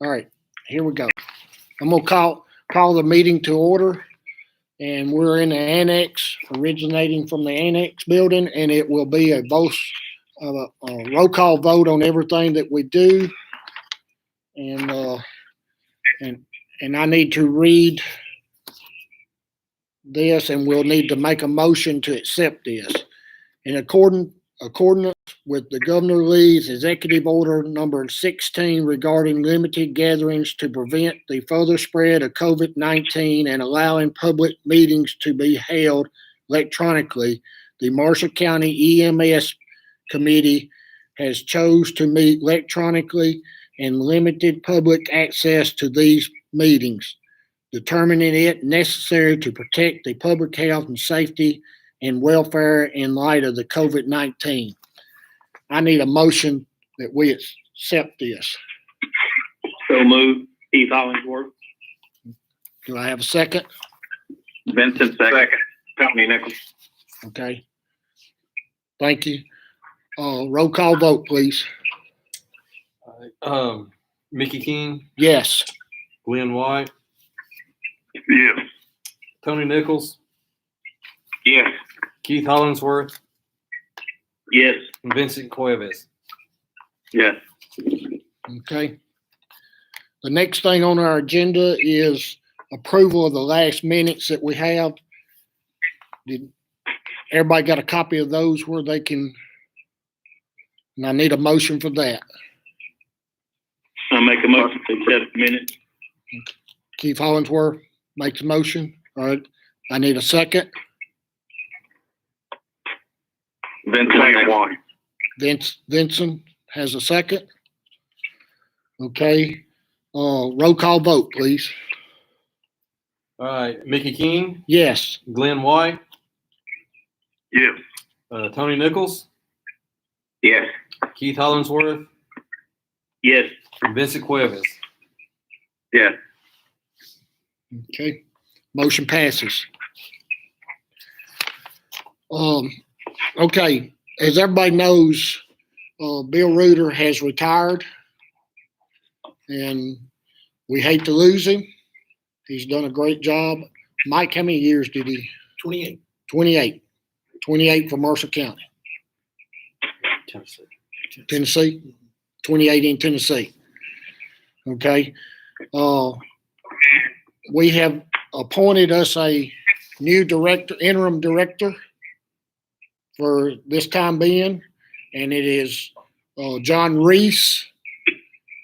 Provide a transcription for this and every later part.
All right, here we go. I'm gonna call the meeting to order, and we're in the annex, originating from the annex building, and it will be a roll call vote on everything that we do, and I need to read this, and we'll need to make a motion to accept this in accordance with the Governor Lee's Executive Order number 16 regarding limited gatherings to prevent the further spread of COVID-19 and allowing public meetings to be held electronically. The Marshall County EMS Committee has chose to meet electronically and limited public access to these meetings, determining it necessary to protect the public health and safety and welfare in light of the COVID-19. I need a motion that we accept this. So moved. Keith Hollingsworth. Do I have a second? Vincent, second. Tony Nichols. Okay. Thank you. Roll call vote, please. Mickey King, Yes. Glenn White, Yes. Tony Nichols, Yes. Keith Hollingsworth, Yes. and Vincent Cuevas. Yes. Okay. The next thing on our agenda is approval of the last minutes that we have. Did everybody got a copy of those where they can? And I need a motion for that. I'll make a motion to accept the minutes. Keith Hollingsworth makes a motion. All right. I need a second. Vincent. Vincent has a second. Okay. Roll call vote, please. All right, Mickey King, Yes. Glenn White, Yes. Tony Nichols, Yes. Keith Hollingsworth, Yes. and Vincent Cuevas. Yes. Okay. Motion passes. Okay. As everybody knows, Bill Reuter has retired, and we hate to lose him. He's done a great job. Mike, how many years did he? 28. 28. 28 for Marshall County. Tennessee. 28 in Tennessee. Okay. We have appointed us a new interim director for this time being, and it is John Reese,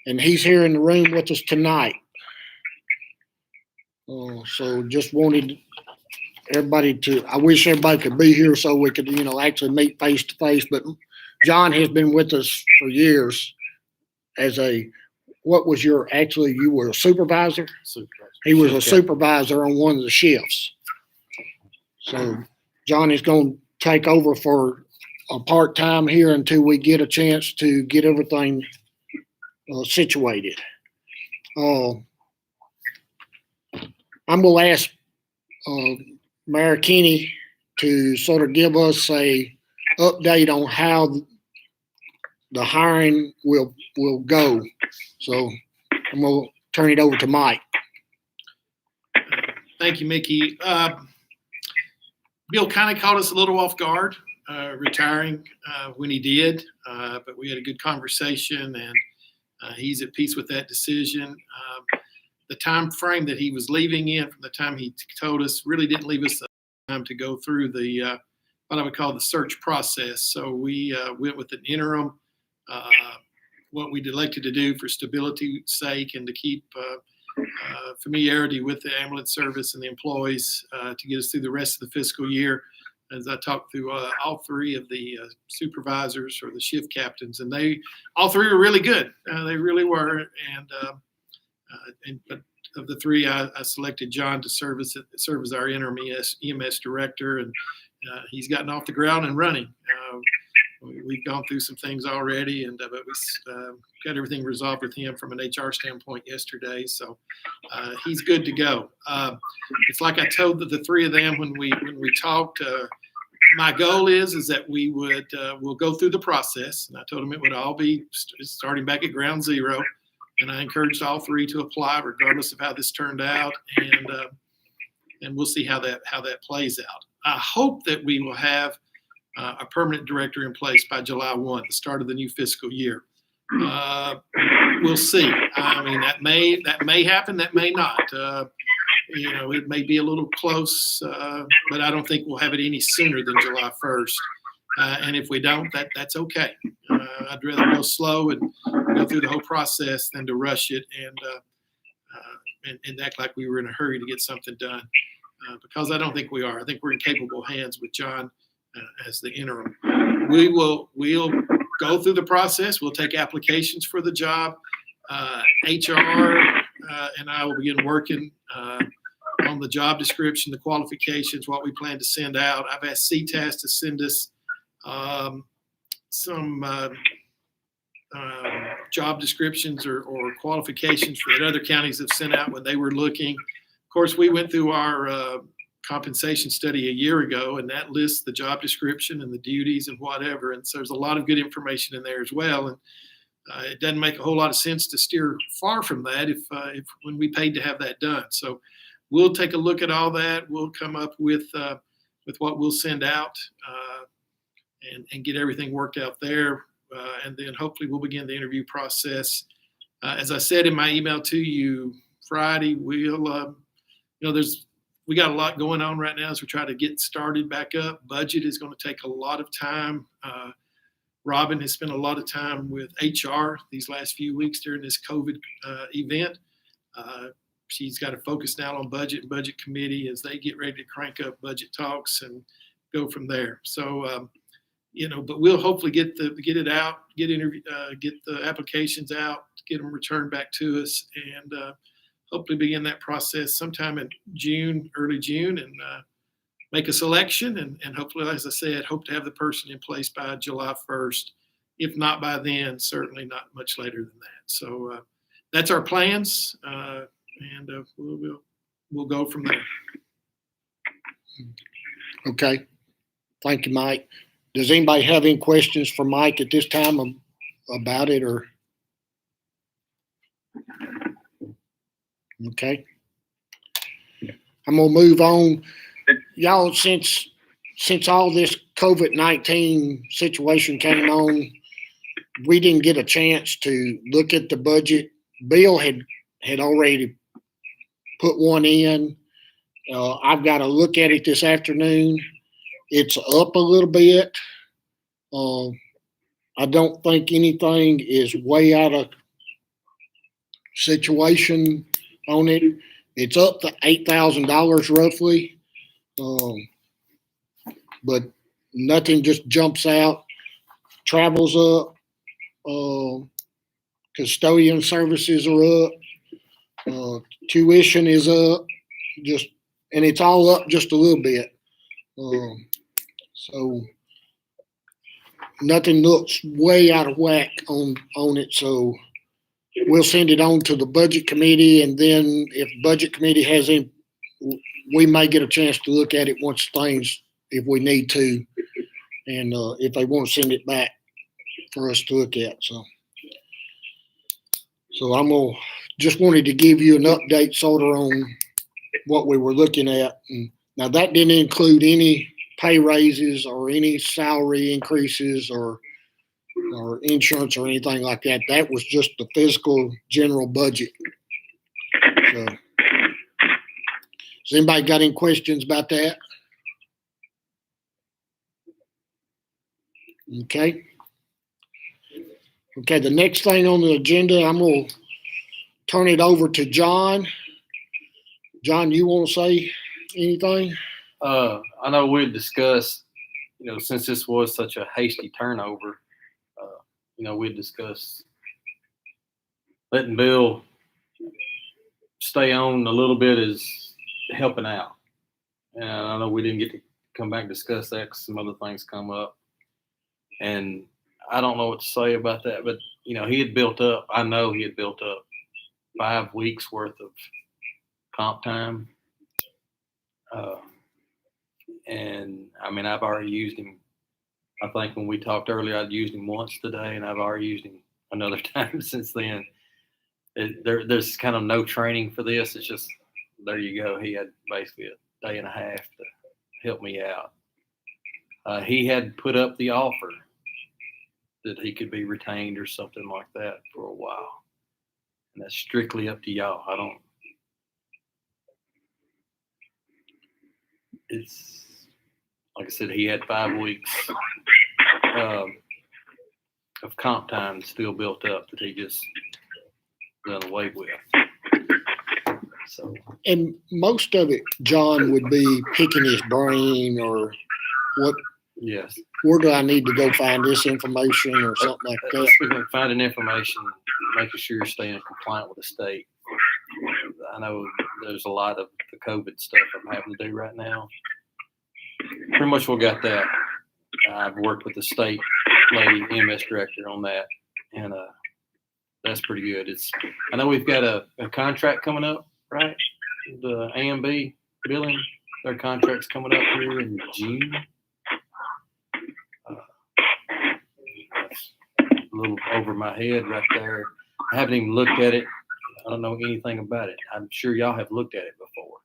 and he's here in the room with us tonight. So just wanted everybody I wish everybody could be here so we could, actually meet face to face, but John has been with us for years as you were a supervisor? He was a supervisor on one of the shifts. So John is going to take over for a part-time here until we get a chance to get everything situated. I'm going to ask Mayor Kenney to sort of give us a update on how the hiring will go. So I'm going to turn it over to Mike. Thank you, Mickey. Bill kind of caught us a little off guard retiring when he did, but we had a good conversation, and he's at peace with that decision. The time frame that he was leaving in from the time he told us really didn't leave us time to go through the what I would call the search process. So we went with an interim, what we'd elected to do for stability's sake and to keep familiarity with the ambulance service and the employees to get us through the rest of the fiscal year. As I talked through all three of the supervisors or the shift captains, and all three were really good. They really were. But of the three, I selected John to serve as our interim EMS director, and he's gotten off the ground and running. We've gone through some things already, but we got everything resolved with him from an HR standpoint yesterday. So he's good to go. It's like I told the three of them when we talked. My goal is that we'll go through the process, and I told them it would all be starting back at ground zero. And I encouraged all three to apply regardless of how this turned out. And we'll see how that plays out. I hope that we will have a permanent director in place by July 1, the start of the new fiscal year. We'll see. I mean, that may happen, that may not. It may be a little close, but I don't think we'll have it any sooner than July 1st. And if we don't, that's okay. I'd rather go slow and go through the whole process than to rush it and act like we were in a hurry to get something done. Because I don't think we are. I think we're in capable hands with John as the interim. We'll go through the process. We'll take applications for the job. HR and I will begin working on the job description, the qualifications, what we plan to send out. I've asked CTAS to send us some job descriptions or qualifications that other counties have sent out when they were looking. Of course, we went through our compensation study a year ago, and that lists the job description and the duties and whatever. And so there's a lot of good information in there as well. And it doesn't make a whole lot of sense to steer far from that if when we paid to have that done. So we'll take a look at all that. We'll come up with what we'll send out and get everything worked out there. And then hopefully we'll begin the interview process. As I said in my email to you Friday, we'll we got a lot going on right now as we try to get started back up. Budget is going to take a lot of time. Robin has spent a lot of time with HR these last few weeks during this COVID event. She's got to focus now on budget and budget committee as they get ready to crank up budget talks and go from there. So, but we'll hopefully get it out, get the applications out, get them returned back to us, and hopefully begin that process sometime in June, early June, and make a selection. And hopefully, as I said, hope to have the person in place by July 1st. If not by then, certainly not much later than that. So that's our plans, and we'll go from there. Okay. Thank you, Mike. Does anybody have any questions for Mike at this time about it, or? Okay. I'm gonna move on. Y'all, since all this COVID-19 situation came on, we didn't get a chance to look at the budget. Bill had already put one in. I've got to look at it this afternoon. It's up a little bit. I don't think anything is way out of situation on it. It's up to $8,000 roughly, but nothing just jumps out. Travel's up, custodian services are up, tuition is up, and it's all up just a little bit. So nothing looks way out of whack on it. So we'll send it on to the budget committee, and then if budget committee has any, we may get a chance to look at it if we need to, and if they want to send it back for us to look at. So I'm just wanted to give you an update sort of on what we were looking at. And now that didn't include any pay raises or any salary increases or insurance or anything like that. That was just the fiscal general budget. So, has anybody got any questions about that? Okay. Okay, the next thing on the agenda, I'm going to turn it over to John. John, you want to say anything? I know we discussed, since this was such a hasty turnover, we discussed letting Bill stay on a little bit as helping out. And I know we didn't get to come back and discuss that because some other things come up. And I don't know what to say about that, but, he had built up 5 weeks worth of comp time. And I mean, I've already used him. I think when we talked earlier, I'd used him once today, and I've already used him another time since then. there's kind of no training for this. It's just, there you go. He had basically a day and a half to help me out. He had put up the offer that he could be retained or something like that for a while. And that's strictly up to y'all. It's, like I said, he had 5 weeks of comp time still built up that he just done away with. So, And most of it, John, would be picking his brain or yes. where do I need to go find this information or something like that? Finding information, making sure you're staying compliant with the state. I know there's a lot of the COVID stuff I'm having to do right now. Pretty much we got that. I've worked with the state lady, EMS director on that, and that's pretty good. I know we've got a contract coming up, right? The AMB billing, their contract's coming up here in June. That's a little over my head right there. I haven't even looked at it. I don't know anything about it. I'm sure y'all have looked at it before.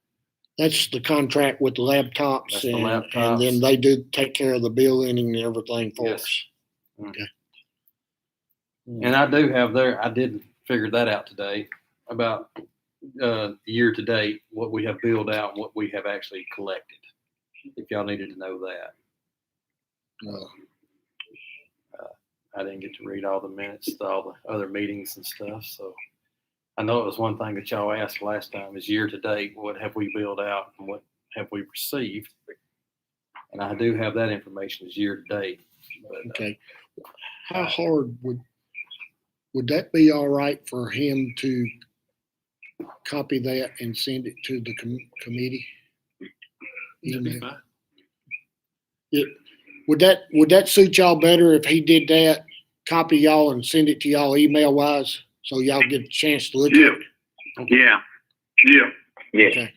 That's the contract with the laptops, That's the and laptops. then they do take care of the billing and everything for Yes. us. Okay. And I do have I did figure that out today about year to date, what we have billed out and what we have actually collected, if y'all needed to know that. I didn't get to read all the minutes to all the other meetings and stuff. So I know it was one thing that y'all asked last time is year to date, what have we billed out and what have we received? And I do have that information as year to date. But, Okay. How hard would that be all right for him to copy that and send it to the committee? That'd be Email? fine. Would that suit y'all better if he did that, copy y'all and send it to y'all email wise, so y'all get a chance to look at it? Yeah. Yeah. Okay.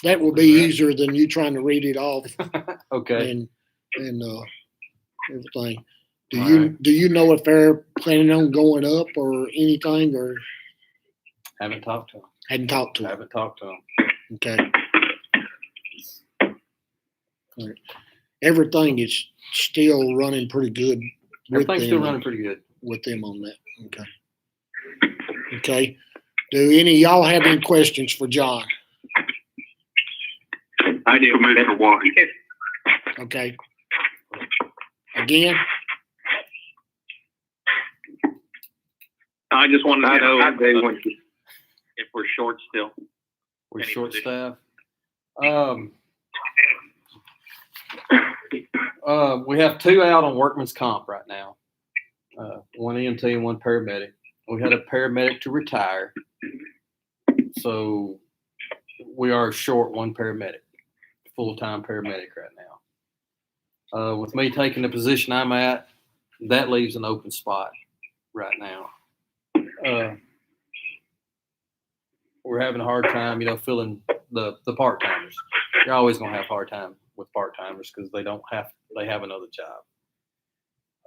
That will be easier than you trying to read it off okay. and everything. Do All you right. do you know if they're planning on going up or anything, or Haven't talked to him. hadn't talked to them? Haven't talked to him. Okay. All right. Everything is still running pretty good with Everything's still them, running pretty good. with them on that. Okay. Okay. Do any of y'all have any questions for John? I do. Commissioner White. Okay. Again? I just wanted to know if we're short still. We're Any short position? staff. We have 2 out on workman's comp right now. 1 EMT and 1 paramedic. We had a paramedic to retire, so we are short 1 paramedic, full-time paramedic right now. With me taking the position I'm at, that leaves an open spot right now. We're having a hard time, filling the part-timers. You're always gonna have a hard time with part-timers because they have another job.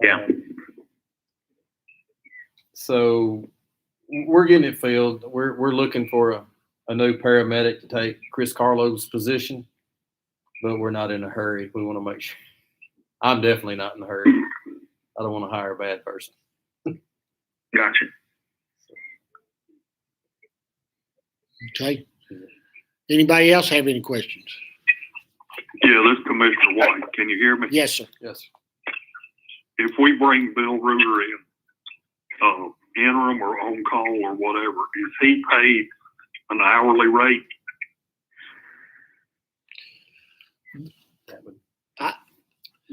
Yeah. So we're getting it filled. We're looking for a new paramedic to take Chris Carlo's position, but we're not in a hurry. We want to make sure. I'm definitely not in a hurry. I don't want to hire a bad person. Gotcha. Okay. Anybody else have any questions? Yeah, this is Commissioner White. Can you hear me? Yes, sir. Yes. If we bring Bill Reuter in, interim or on call or whatever, is he paid an hourly rate?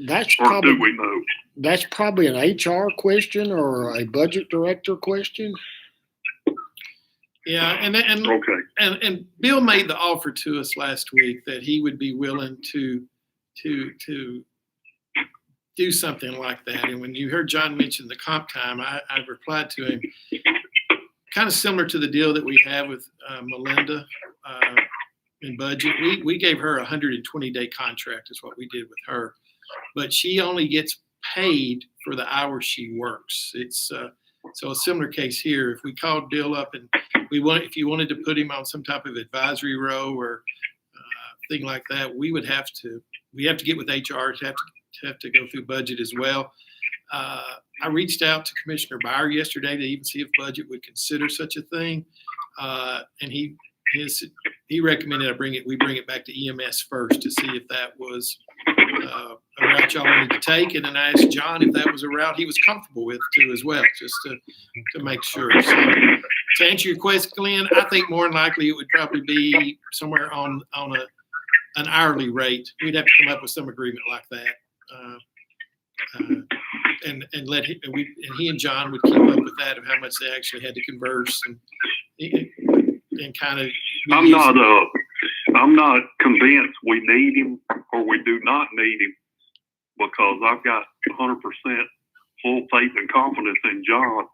That's Or do probably we know? that's probably an HR question or a budget director question. Yeah, Okay. and Bill made the offer to us last week that he would be willing to do something like that. And when you heard John mention the comp time, I replied to him, kind of similar to the deal that we have with Melinda in budget. We gave her a 120-day contract is what we did with her, but she only gets paid for the hours she works. It's So a similar case here, if we called Bill up and if you wanted to put him on some type of advisory row or thing like that, we have to get with HR, have to go through budget as well. I reached out to Commissioner Byer yesterday to even see if budget would consider such a thing, and he recommended we bring it back to EMS first to see if that was a route y'all wanted to take, and then I asked John if that was a route he was comfortable with too as well, just to make sure. So to answer your question, Glenn, I think more than likely it would probably be somewhere on an hourly rate. We'd have to come up with some agreement like that. And he and John would keep up with that of how much they actually had to converse and kind of. I'm not convinced we need him or we do not need him, because I've got 100% full faith and confidence in John.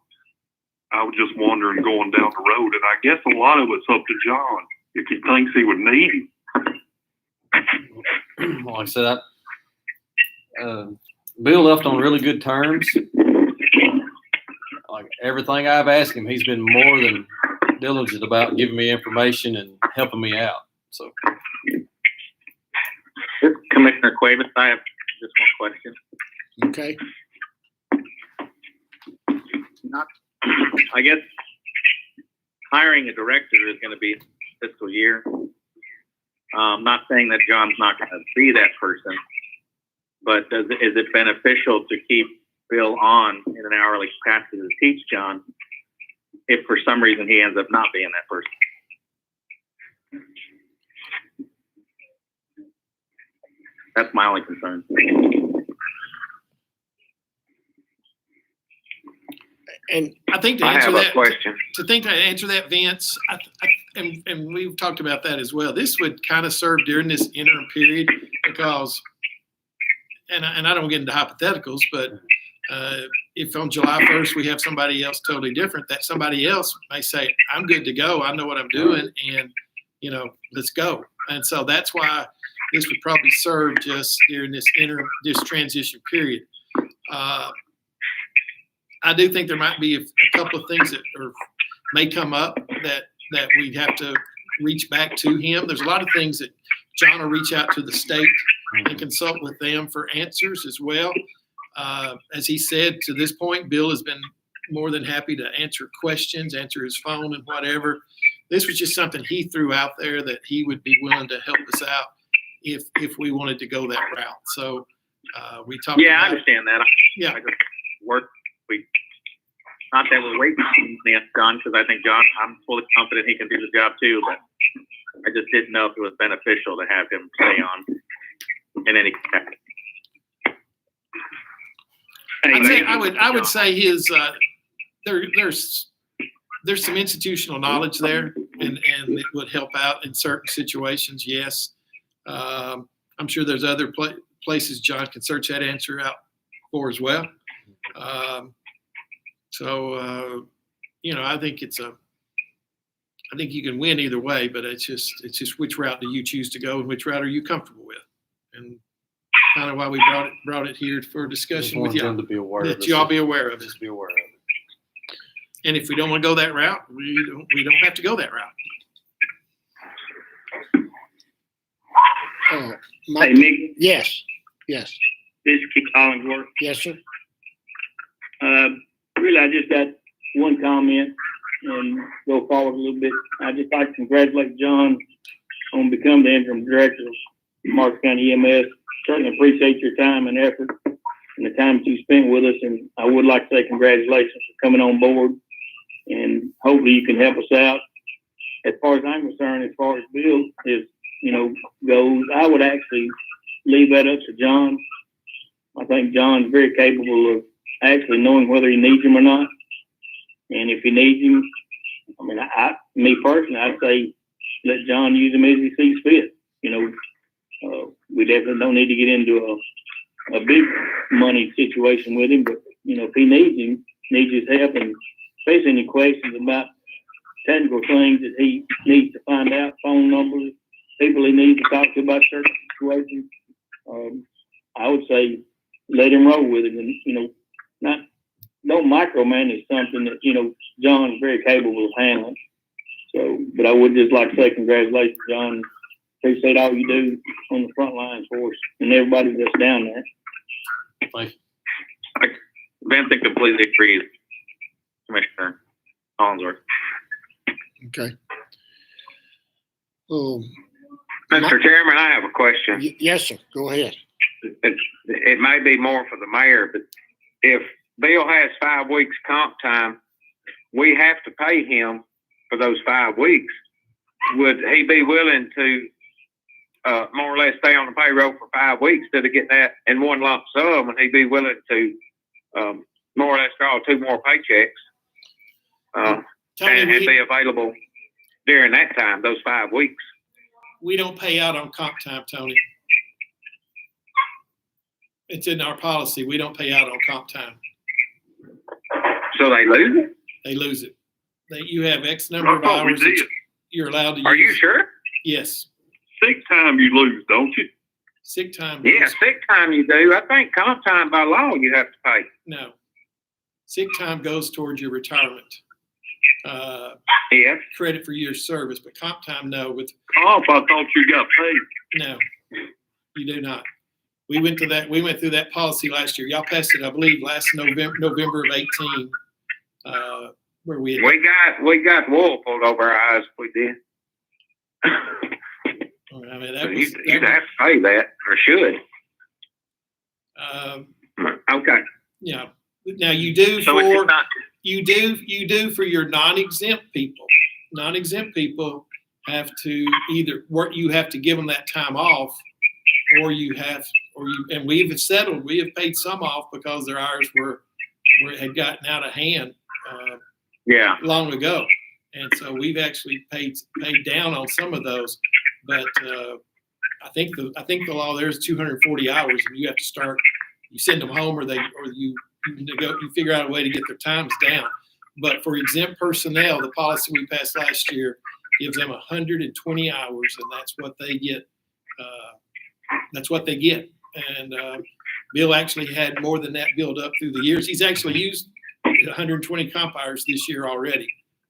I was just wondering going down the road, and I guess a lot of it's up to John if he thinks he would need him. Like I said, Bill left on really good terms. Like everything I've asked him, he's been more than diligent about giving me information and helping me out. So, This is Commissioner Cuevas. I have just one question. Okay. I guess hiring a director is going to be fiscal year. Not saying that John's not going to be that person, but is it beneficial to keep Bill on in an hourly capacity to teach John if for some reason he ends up not being that person? That's my only concern. And I think to I answer have a that, question. to answer that, Vince, and we've talked about that as well. This would kind of serve during this interim period because, and I don't get into hypotheticals, but if on July 1st we have somebody else totally different, that somebody else may say, "I'm good to go. I know what I'm doing, and let's go." And so that's why this would probably serve just during this transition period. I do think there might be a couple of things that may come up that we'd have to reach back to him. There's a lot of things that John will reach out to the state and consult with them for answers as well. As he said, to this point, Bill has been more than happy to answer questions, answer his phone and whatever. This was just something he threw out there that he would be willing to help us out if we wanted to go that route. So we talked about. I understand that. Yeah. I just not that we're waiting on John, because I think I'm fully confident he can do the job too, but I just didn't know if it was beneficial to have him stay on in any capacity. I would say his there's some institutional knowledge there, and it would help out in certain situations. Yes, I'm sure there's other places John can search that answer out for as well. I think I think you can win either way, but it's just which route do you choose to go and which route are you comfortable with, and kind of why we brought it here for discussion with y'all. To be aware that y'all be aware of it. Just be aware of it. And if we don't want to go that route, we don't have to go that route. Hey, Nick, yes. this is Keith Hollingsworth. Yes, sir. Really, I just got one comment and go forward a little bit. I'd just like to congratulate John on becoming the interim director of Marks County EMS. Certainly appreciate your time and effort and the time that you spent with us. And I would like to say congratulations for coming on board. And hopefully you can help us out. As far as I'm concerned, as far as Bill goes, I would actually leave that up to John. I think John's very capable of actually knowing whether he needs him or not. And if he needs him, me personally, I'd say let John use him as he sees fit. We definitely don't need to get into a big money situation with him, but if he needs his help, and especially any questions about technical things that he needs to find out, phone numbers, people he needs to talk to about certain situations, I would say let him roll with it, and not don't micromanage something that, John's very capable of handling. So, but I would just like to say congratulations, John. Appreciate all you do on the front lines for us and everybody that's down there. Thank you. Vincent completely agrees, Commissioner Collinsworth. Okay. Mr. Chairman, I have a question. Yes, sir. Go ahead. It may be more for the mayor, but if Bill has 5 weeks comp time, we have to pay him for those 5 weeks. Would he be willing to more or less stay on the payroll for 5 weeks instead of getting that in one lump sum? And he'd be willing to more or less draw 2 more paychecks Tony, and be available during that time, those 5 weeks? we don't pay out on comp time, Tony. It's in our policy. We don't pay out on comp time. So they lose it? They lose it. You have X number of I thought we hours did. that you're allowed to use. Are you sure? Yes. Sick time you lose, don't you? Sick time. Yeah, goes- sick time you do. I think comp time by law you have to pay. No. Sick time goes towards your retirement. Yes. Credit for years service, but comp time, no. With Comp, I thought you got paid. no, you do not. We went through that policy last year. Y'all passed it, I believe, last November of 18. Where we had, We got wool pulled over our eyes if we did. I mean, that was, You'd have to pay that, or should. Okay. yeah. Now you do So it's for not, you do for your non-exempt people. Non-exempt people have to either work. You have to give them that time off, and we have settled. We have paid some off because their hours had gotten out of hand Yeah. long ago, and so we've actually paid down on some of those. But I think the law there is 240 hours, and you have to start. You send them home, or you figure out a way to get their times down. But for exempt personnel, the policy we passed last year gives them 120 hours, and that's what they get. And Bill actually had more than that build up through the years. He's actually used 120 comp hours this year already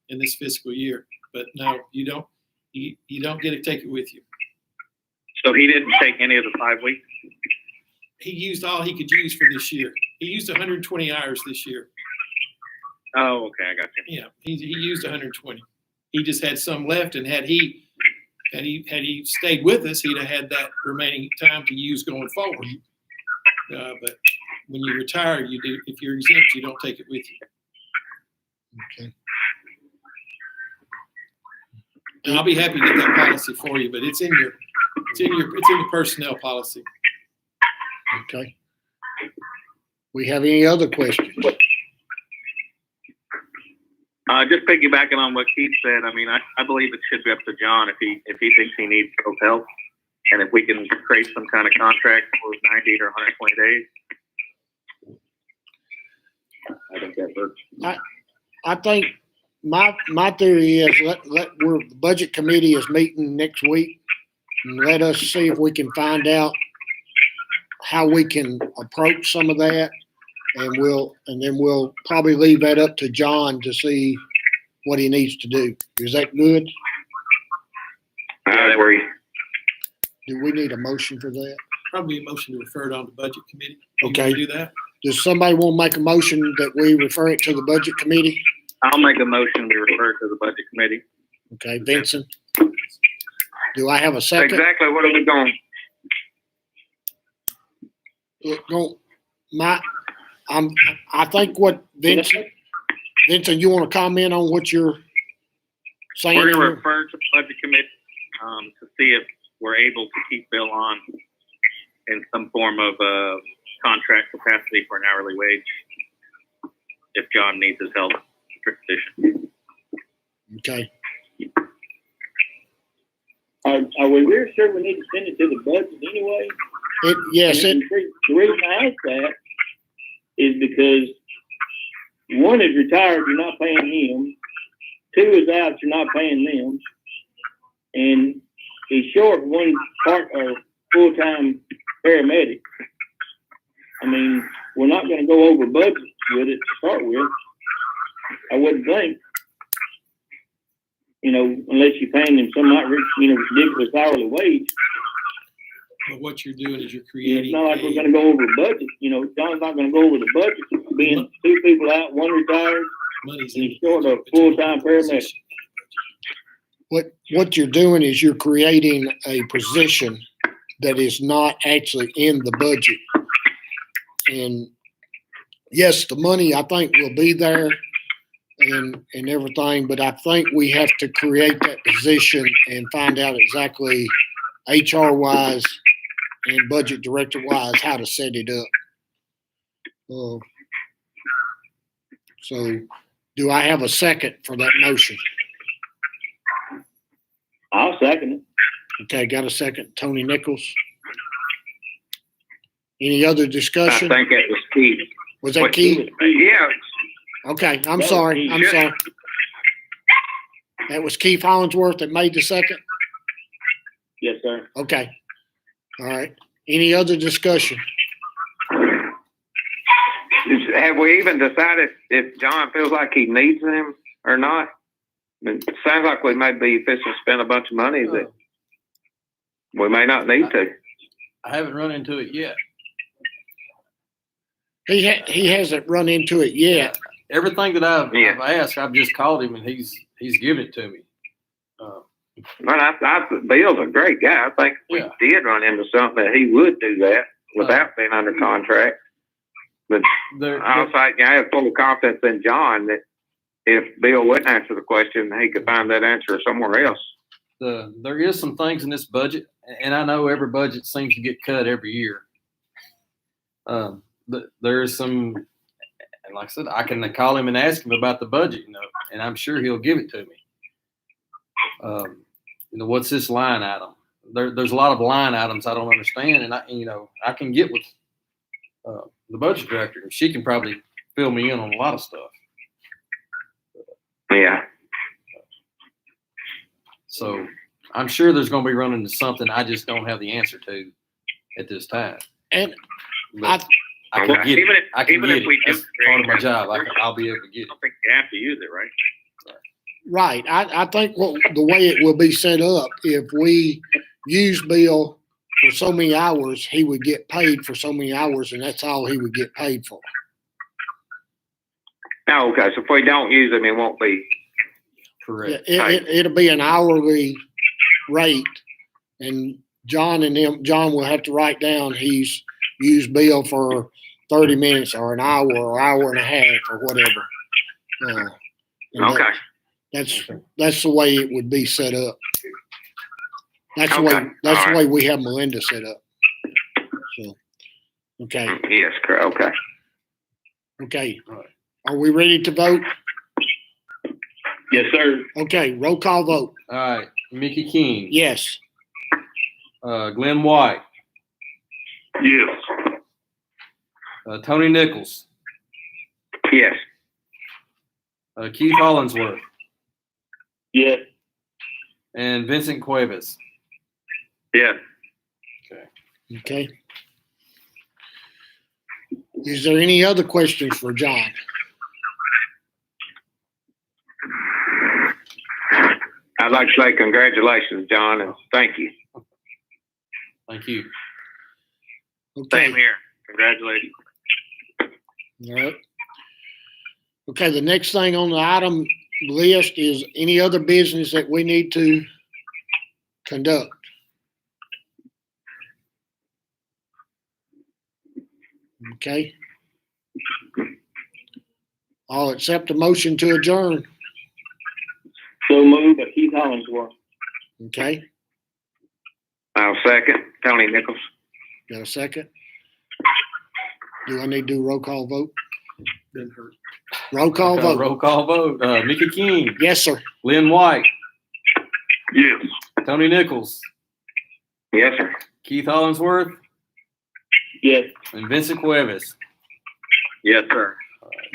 in this fiscal year. But no, you don't. You don't get to take it with you. so he didn't take any of the 5 weeks? He used all he could use for this year. He used 120 hours this year. Oh, okay, I got you. Yeah, he used 120. He just had some left, and had he stayed with us, he'd have had that remaining time to use going forward. But when you retire, you do. If you're exempt, you don't take it with you. Okay. And I'll be happy to get that policy for you, but it's in the personnel policy. Okay. We have any other questions? Just piggybacking on what Keith said, I mean, I believe it should be up to John if he thinks he needs those help, and if we can create some kind of contract for 90 or 120 days. I think that works. I think my theory is the budget committee is meeting next week, and let us see if we can find out how we can approach some of that, and then we'll probably leave that up to John to see what he needs to do. Is that good? I agree. Do we need a motion for that? Probably a motion to refer it on to budget committee. Okay. You wanna do that? Does somebody want to make a motion that we refer it to the budget committee? I'll make a motion to refer to the budget committee. Okay, Vincent. Do I have a second? Exactly. What are we going? I think what Vincent, you want to comment on what you're saying? We're going to here? refer to the budget committee to see if we're able to keep Bill on in some form of contract capacity for an hourly wage if John needs his help for position. Okay. Are we really sure we need to send it to the budget anyway? Yes, The reason I ask that is because one is retired, you're not paying him. Two is out, you're not paying them. And he's short one part or full-time paramedic. I mean, we're not going to go over budget with it to start with. I wouldn't think. You know, unless you're paying them some ridiculous hourly wage. But what you're doing is you're It's creating. not like we're gonna go over the budget. You know, John's not gonna go over the budget. Being 2 people out, 1 retired, Money's and in he's the short budget, a but you don't full-time have a paramedic. position. What you're doing is you're creating a position that is not actually in the budget. And yes, the money I think will be there and everything, but I think we have to create that position and find out exactly HR wise and budget director wise how to set it up. So do I have a second for that motion? I'll second it. Okay, got a second. Tony Nichols. Any other I discussion? think that was Keith. Was that Keith? Yeah, Okay, I'm sorry. I'm sorry. That was Keith Hollingsworth that made the second? Yes, sir. Okay. All right. Any other discussion? have we even decided if John feels like he needs them or not? It sounds like we may be fixing to spend a bunch of money that we may not need to. I haven't run into it yet. He hasn't run into it yet. Everything that I've Yeah. asked, I've just called him and he's given it to me. But Bill's a great guy. I think if Yeah. we did run into something that he would do that without being under contract. But I have full confidence in John that if Bill wouldn't answer the question, he could find that answer somewhere else. There is some things in this budget, and I know every budget seems to get cut every year. But there is some, and like I said, I can call him and ask him about the budget, and I'm sure he'll give it to me. What's this line item? There's a lot of line items I don't understand, and I can get with the budget director, and she can probably fill me in on a lot of stuff. Yeah. So I'm sure there's going to be running into something I just don't have the answer to at this time. And But I can get Even it. I can even get if it. we do That's part of my create job. that, I'll be able to get I it. don't think you have to use it, right? right, I think the way it will be set up, if we use Bill for so many hours, he would get paid for so many hours, and that's all he would get paid for. Oh, okay. So if we don't use him, it won't be. Correct. It'll be an hourly rate, and John will have to write down he's used Bill for 30 minutes or an hour or hour and a half or whatever. And Okay. That's the way it would be set up. That's the Okay. way we have Melinda set up. So, okay. Yes, correct. Okay. Okay. All right. Are we ready to vote? Yes, sir. Okay, roll call vote. All right. Mickey King. Yes. Glenn White. Yes. Tony Nichols. Yes. Keith Hollingsworth. Yes. And Vincent Cuevas. Yes. Okay. Is there any other questions for John? I'd like to say congratulations, John, and thank you. Thank you. Okay. Same here. Congratulations. All right. Okay, the next thing on the item list is any other business that we need to conduct. Okay. I'll accept a motion to adjourn. So moved by Keith Hollingsworth. Okay, I'll second. Tony Nichols. got a second? Do I need to do roll call vote? Didn't hurt. Roll call vote. Roll call vote. Mickey King. Yes, sir. Lynn White. Yes. Tony Nichols. Yes, sir. Keith Hollingsworth. Yes. And Vincent Cuevas. Yes, sir.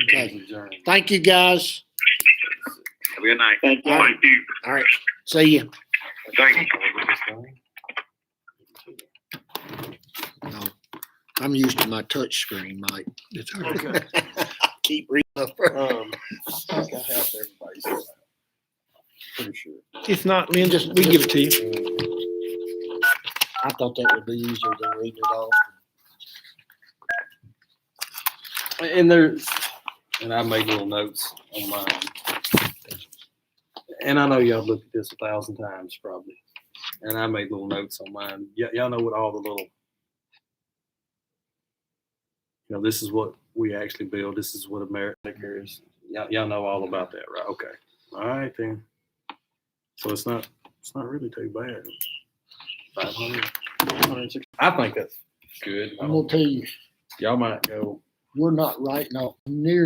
Okay. Adjourned. Thank you, guys. Have a good night. Thank you. Thank you. All right. See you. Thank you. No, I'm used to my touch screen, Mike. It's Okay. keep reading up. I think I have everybody's. Pretty sure. If not, Lynn, just, we give it to you. I thought that would be easier than reading it off. And I made little notes on mine. And I know y'all looked at this 1,000 times probably. And I made little notes on mine. Y'all know what all the little, this is what we actually build. This is what America is. Y'all know all about that, right? Okay. All right then. So it's not really too bad. 500, 160. I think that's good. I'm gonna tell you, Y'all might go. we're not writing off near